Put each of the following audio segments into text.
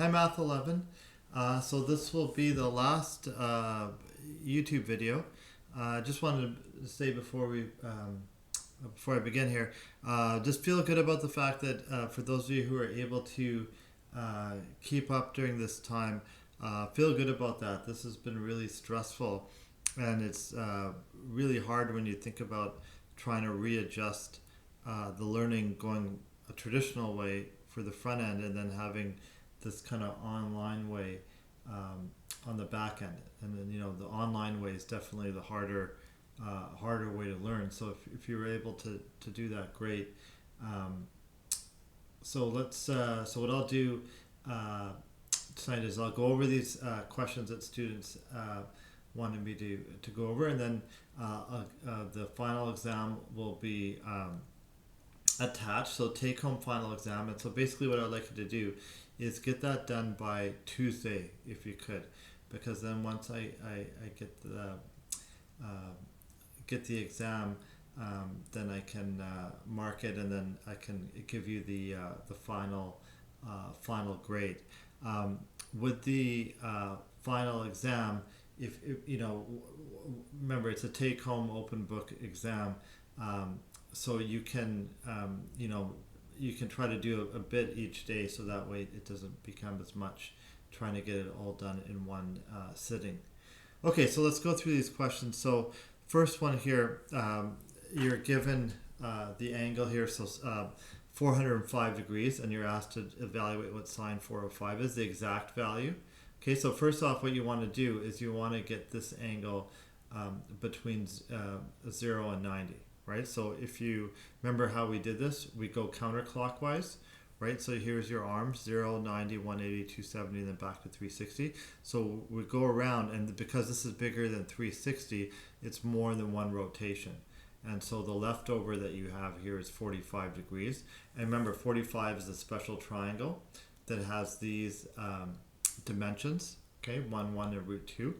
Hi Math 11. So this will be the last YouTube video. I just wanted to say before I begin here, just feel good about the fact that for those of you who are able to keep up during this time, feel good about that. This has been really stressful, and it's really hard when you think about trying to readjust the learning going a traditional way for the front end and then having this kind of online way on the back end. And then, the online way is definitely the harder way to learn. So if you're able to do that, great. So what I'll do tonight is I'll go over these questions that students wanted me to go over, and then the final exam will be attached. So take home final exam. And so basically what I'd like you to do is get that done by Tuesday if you could, because then once I get the exam, then I can mark it, and then I can give you the final grade. With the final exam, if remember, it's a take-home open book exam, so you can you can try to do a bit each day, so that way it doesn't become as much trying to get it all done in one sitting. Okay, so let's go through these questions. So first one here, you're given the angle here, so 405 degrees, and you're asked to evaluate what sine 405 is, the exact value. Okay, so first off, what you want to do is you want to get this angle between 0 and 90, right? So if you remember how we did this, we go counterclockwise, right? So here's your arms, 0, 90, 180, 270, and then back to 360. So we go around, and because this is bigger than 360, it's more than one rotation. And so the leftover that you have here is 45 degrees. And remember, 45 is a special triangle that has these dimensions, okay, 1, 1, and root 2.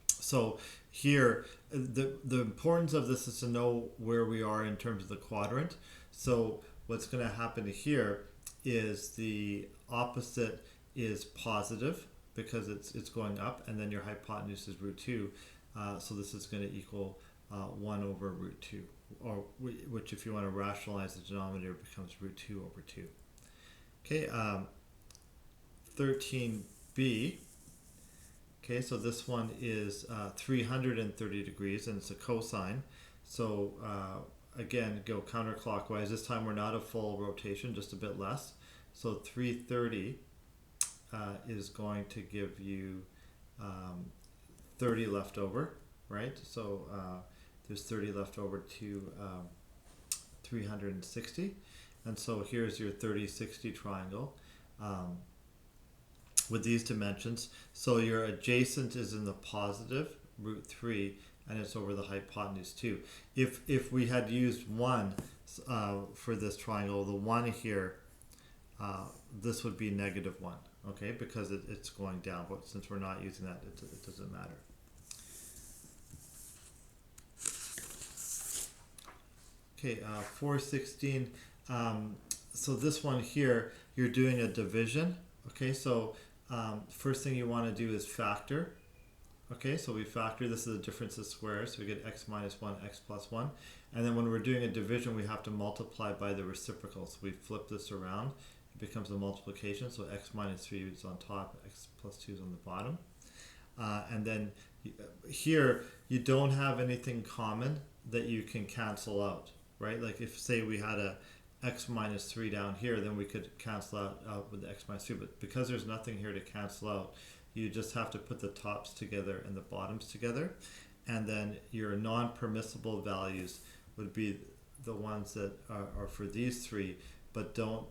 So here, the importance of this is to know where we are in terms of the quadrant. So what's going to happen here is the opposite is positive because it's going up, and then your hypotenuse is root 2. So this is going to equal 1 over root 2, or which, if you want to rationalize the denominator, becomes root 2 over 2. Okay, 13b. Okay, so this one is 330 degrees, and it's a cosine. So again, go counterclockwise. This time we're not a full rotation, just a bit less. So 330 is going to give you 30 left over, right? So there's 30 left over to 360. And so here's your 30-60 triangle with these dimensions. So your adjacent is in the positive, root 3, and it's over the hypotenuse 2. If we had used 1 for this triangle, the 1 here, this would be negative 1, okay, because it's going down. But since we're not using that, it doesn't matter. Okay, 416. So this one here, you're doing a division. Okay, so first thing you want to do is factor. Okay, so we factor. This is the difference of squares. So we get x minus 1, x plus 1. And then when we're doing a division, we have to multiply by the reciprocal. So we flip this around. It becomes a multiplication. So x minus 3 is on top, x plus 2 is on the bottom. And then here, you don't have anything common that you can cancel out, right? Like if, say, we had a x minus 3 down here, then we could cancel out with the x minus 3. But because there's nothing here to cancel out, you just have to put the tops together and the bottoms together. And then your non-permissible values would be the ones that are for these three. But don't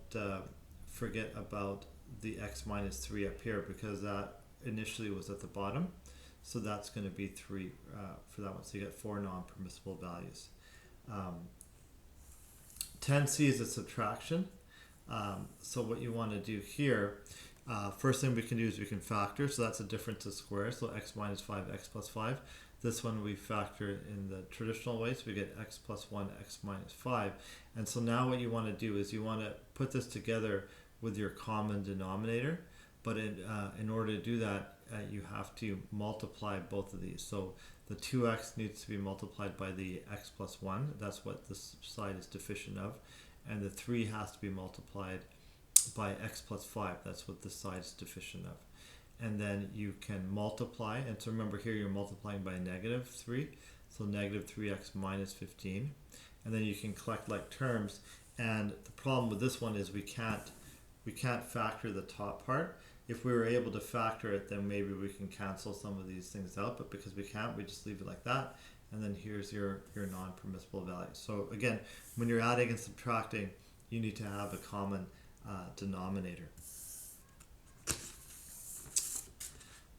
forget about the x minus 3 up here, because that initially was at the bottom. So that's going to be 3 for that one. So you get 4 non-permissible values. 10c is a subtraction. So what you want to do here, first thing we can do is we can factor. So that's a difference of squares. So x minus 5, x plus 5. This one we factor in the traditional way. So we get x plus 1, x minus 5. And so now what you want to do is you want to put this together with your common denominator. but in order to do that, you have to multiply both of these. So the 2x needs to be multiplied by the x plus 1. That's what this side is deficient of. And the 3 has to be multiplied by x plus 5. That's what this side is deficient of. And then you can multiply. And so remember here you're multiplying by negative 3. So negative 3x minus 15. And then you can collect like terms. And the problem with this one is we can't factor the top part. If we were able to factor it, then maybe we can cancel some of these things out, but because we can't, we just leave it like that. And then here's your non-permissible value. So again, when you're adding and subtracting, you need to have a common denominator.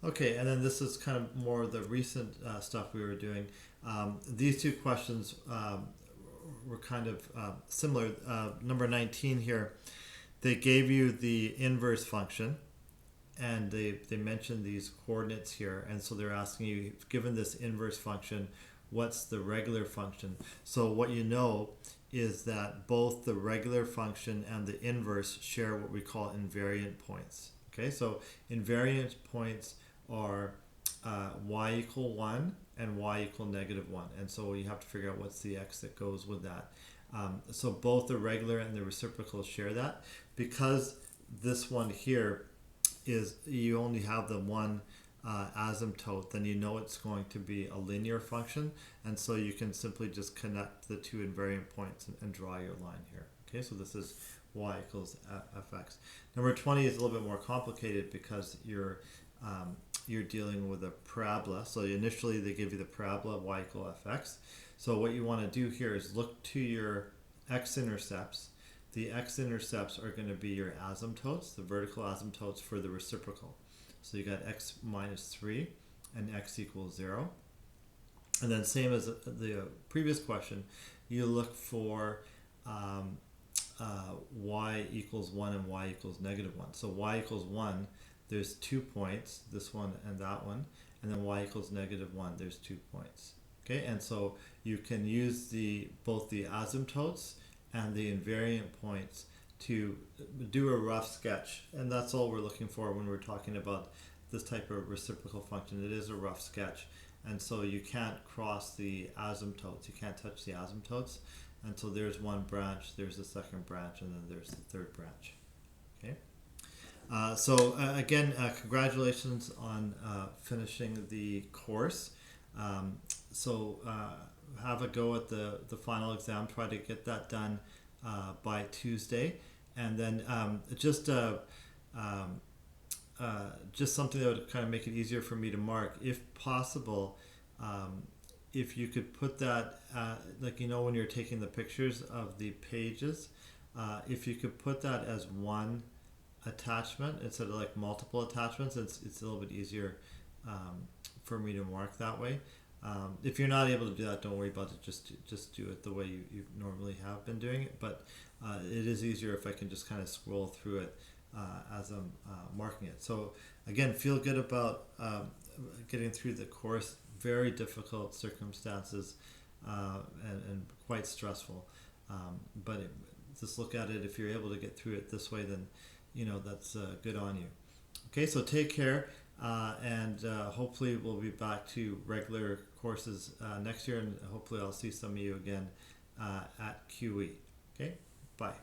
Okay, and then this is kind of more of the recent stuff we were doing. These two questions were kind of similar. Number 19 here, they gave you the inverse function, and they mentioned these coordinates here, and so they're asking you, given this inverse function, what's the regular function? So what you know is that both the regular function and the inverse share what we call invariant points. Okay, so invariant points are y equal 1 and y equal negative 1, and so you have to figure out what's the x that goes with that. So both the regular and the reciprocal share that. Because this one here is, you only have the one asymptote, then you know it's going to be a linear function, and so you can simply just connect the two invariant points and draw your line here. Okay, so this is y equals fx. Number 20 is a little bit more complicated because you're dealing with a parabola. So initially they give you the parabola y equal fx. So what you want to do here is look to your x-intercepts. The x-intercepts are going to be your asymptotes, the vertical asymptotes for the reciprocal. So you got x minus 3 and x equals 0. And then same as the previous question, you look for y equals 1 and y equals negative 1. So y equals 1, there's 2 points, this one and that one. And then y equals negative 1, there's 2 points. Okay, and so you can use both the asymptotes and the invariant points to do a rough sketch, and that's all we're looking for when we're talking about this type of reciprocal function. It is a rough sketch, and so you can't cross the asymptotes, you can't touch the asymptotes, and so there's one branch, there's the second branch, and then there's the third branch. Okay, so again, congratulations on finishing the course. Have a go at the final exam. Try to get that done by Tuesday, and then just something that would kind of make it easier for me to mark, if possible. If you could put that, like, you know, when you're taking the pictures of the pages, if you could put that as one attachment instead of like multiple attachments, it's a little bit easier for me to mark that way. If you're not able to do that, don't worry about it. Just do it the way you normally have been doing it. But it is easier if I can just kind of scroll through it as I'm marking it. So again, feel good about getting through the course. Very difficult circumstances and quite stressful. But just look at it. If you're able to get through it this way, then you know that's good on you. Okay, so take care. And hopefully we'll be back to regular courses next year, and hopefully I'll see some of you again at QE. Okay, bye.